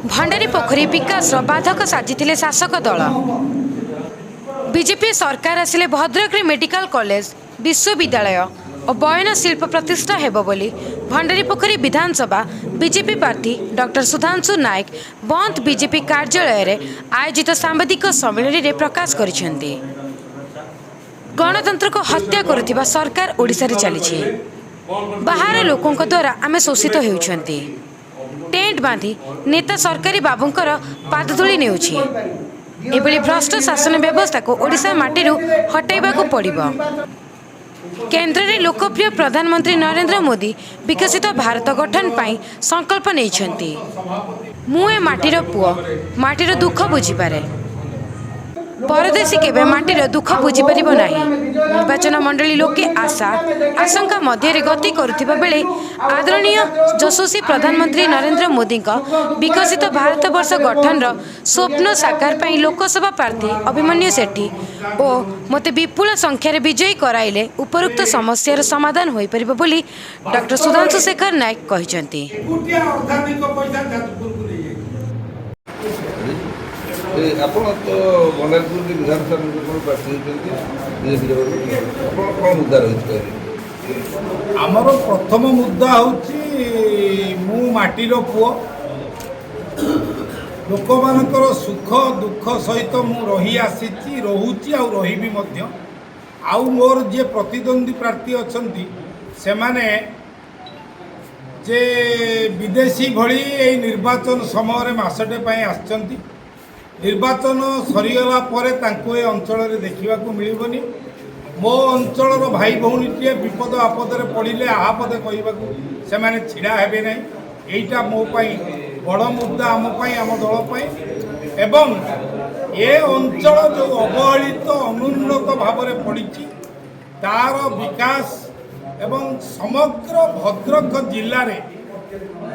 भंडारी पोखरी विकास बाधक साजिले शासक दल। बीजेपी सरकार आसिले भद्रक मेडिकल कॉलेज विश्वविद्यालय और बयन शिल्प प्रतिष्ठा हेब बोली भंडारी पोखरी विधानसभा बीजेपी प्रार्थी डॉक्टर सुधांशु नायक बंद बीजेपी कार्यालय रे आयोजित सांबादिक सम्मेलन में प्रकाश करिसेंती। गणतंत्र को हत्या करुथिबा सरकार ओडिशा रे चली बाहर लोकों द्वारा आमे शोषित होउछंती। टेंट बांधी नेता सरकारी बाबूंकर पादधूली नेउछि। एभली भ्रष्ट शासन व्यवस्था को ओडिशा माटीरू हटाइबाकू पड़िबो। केंद्र रे लोकप्रिय प्रधानमंत्री नरेंद्र मोदी विकसित भारत गठन पाई संकल्प नेइछंती। मु ए माटीर पुओ माटीर दुख बुझी पारे, परदेशी केबे माटीर दुख बुझी परिबो नाही। निर्वाचन मंडली लोके आशा आशंका मध्य गति करुथिबा बेले आदरणीय यशस्वी प्रधानमंत्री नरेंद्र मोदी विकसित भारत वर्ष गठन स्वप्न साकार पाई लोकसभा प्रार्थी अभिमन्यु सेठी और मते विपुल संख्यार विजयी कराइले उपरोक्त समस्यार समाधान होई परिबो बोली डॉक्टर सुधांशु शेखर नायक कहिसेंती। ଆପଣ ତ ଭଣ୍ଡାରୀପୁର ବିଧାନସଭା ପ୍ରାର୍ଥୀ ହୋଇଛନ୍ତି, ଆପଣ କ'ଣ ମୁଦ୍ଦା ରହିଛି କହିଲେ? ଆମର ପ୍ରଥମ ମୁଦ୍ଦା ହେଉଛି ମୁଁ ମାଟିର ପୁଅ, ଲୋକମାନଙ୍କର ସୁଖ ଦୁଃଖ ସହିତ ମୁଁ ରହି ଆସିଛି, ରହୁଛି ଆଉ ରହିବି ମଧ୍ୟ। ଆଉ ମୋର ଯିଏ ପ୍ରତିଦ୍ୱନ୍ଦ୍ୱୀ ପ୍ରାର୍ଥୀ ଅଛନ୍ତି ସେମାନେ ଯେ ବିଦେଶୀ ଭଳି ଏଇ ନିର୍ବାଚନ ସମୟରେ ମାସଟେ ପାଇଁ ଆସିଛନ୍ତି। निर्वाचन सरीगला पर ए अंचल देखा मिलबनी। मो अंचल भाई भौणीटे विपद आपदे पड़े आपदे कहवाक से छिड़ा हे ना। यहीटा मोपाई बड़ मुद्दा आमपाई आम दलपाई। एवं ए अंचल जो अवहेलित अनुन्नत भाव में पड़ी तार विकास एवं समग्र भद्रक जिले में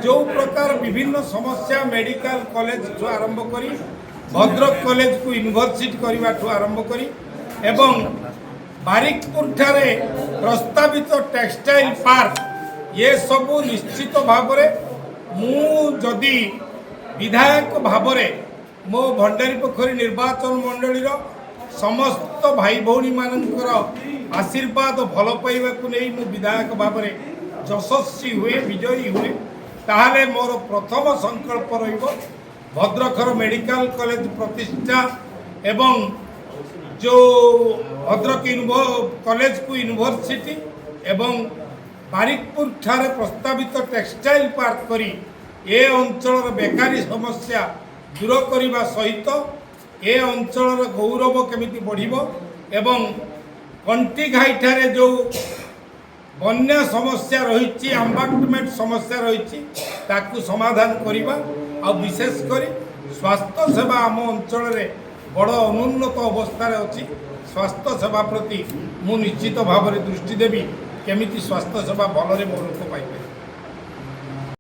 जो प्रकार विभिन्न समस्या मेडिकल कॉलेज ठू आरंभ करी भद्रक कॉलेज को यूनिवर्सिटी करने ठू आरंभ करी एवं बारिकपुर ठारे प्रस्तावित टेक्सटाइल पार्क ये सबू निश्चित भाव मु जदि विधायक भाव मो भंडारी पोखरी निर्वाचन मंडली समस्त भाई भौणी मानकर आशीर्वाद भल पाइबा नहीं मु विधायक भाव यशस्वी हुए विजयी हुए ताहले मोर प्रथम संकल्प रहिबो भद्रकर मेडिकल कॉलेज प्रतिष्ठा एवं जो भद्रक कॉलेज को यूनिवर्सिटी एवं बारिकपुर ठारे प्रस्तावित टेक्सटाइल पार्क करी ए अंचल बेकारी समस्या दूर करने सहित ए अंचल गौरव केमिति बढ़िबो एवं कंटीघाई ठारे जो बन्या समस्या रही एम्बांकमेंट समस्या रही ताकू समाधान करवा आ विशेषकर स्वास्थ्य सेवा आम अंचल बड़ अनुन्नत अवस्था अच्छी। स्वास्थ्य सेवा प्रति मु निश्चित भाव में दृष्टि देवी केमिति स्वास्थ्य सेवा भलरे मोर लोक पाइबे।